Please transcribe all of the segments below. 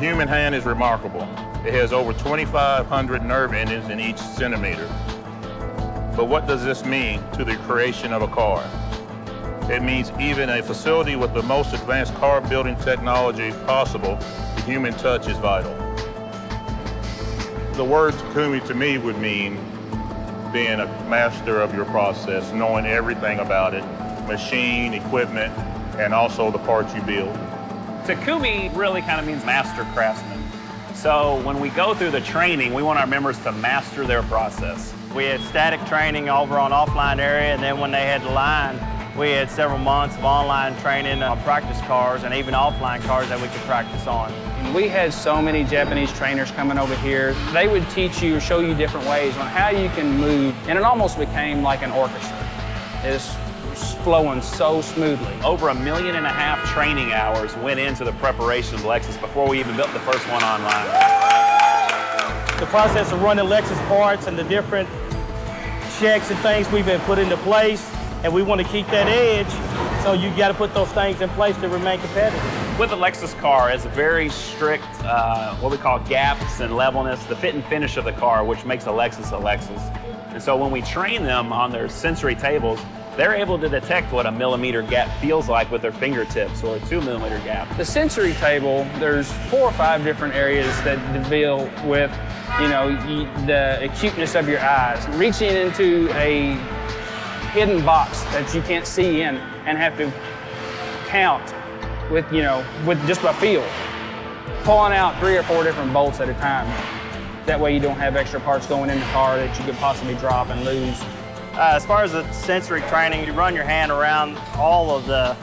human hand is remarkable. It has over 2,500 nerve endings in each centimeter. But what does this mean to the creation of a car? It means even a facility with the most advanced car building technology possible, the human touch is vital. The word Takumi to me would mean being a master of your process, knowing everything about it, machine, equipment, and also the parts you build. Takumi really kind of means master craftsman. So when we go through the training, we want our members to master their process. We had static training over on offline area, and then when they had the line, we had several months of online training on practice cars and even offline cars that we could practice on. We had so many Japanese trainers coming over here. They would teach you, show you different ways on how you can move, and it almost became like an orchestra. It's flowing so smoothly. Over 1.5 million training hours went into the preparation of Lexus before we even built the first one online. The process of running Lexus parts and the different checks and things we've been put into place, and we want to keep that edge, so you got to put those things in place to remain competitive. With the Lexus car, it's very strict, what we call gaps and levelness, the fit and finish of the car, which makes a Lexus a Lexus. And so when we train them on their sensory tables, they're able to detect what a millimeter gap feels like with their fingertips or a 2 millimeter gap. The sensory table, there's 4 or 5 different areas that deal with, the acuteness of your eyes. Reaching into a hidden box that you can't see in and have to count with just by feel. Pulling out 3 or 4 different bolts at a time. That way you don't have extra parts going in the car that you could possibly drop and lose. As far as the sensory training, you run your hand around all of the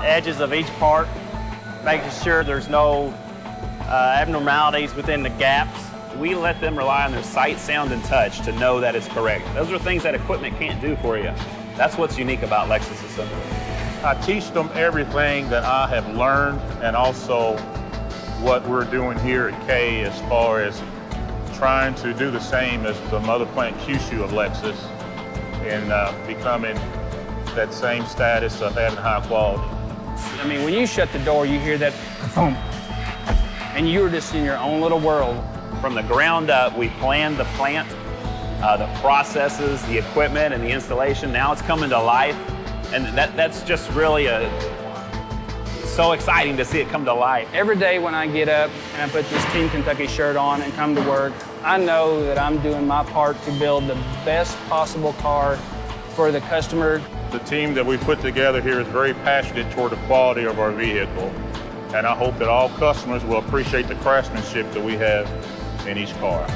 edges of each part, making sure there's no abnormalities within the gaps. We let them rely on their sight, sound, and touch to know that it's correct. Those are things that equipment can't do for you. That's what's unique about Lexus assembly. I teach them everything that I have learned, and also what we're doing here at K as far as trying to do the same as the mother plant Kyushu of Lexus and becoming that same status of having high quality. I mean, when you shut the door, you hear that boom, and you're just in your own little world. From the ground up, we planned the plant, the processes, the equipment, and the installation. Now it's coming to life, and that's just really so exciting to see it come to life. Every day when I get up and I put this Team Kentucky shirt on and come to work, I know that I'm doing my part to build the best possible car for the customer. The team that we put together here is very passionate toward the quality of our vehicle, and I hope that all customers will appreciate the craftsmanship that we have in each car.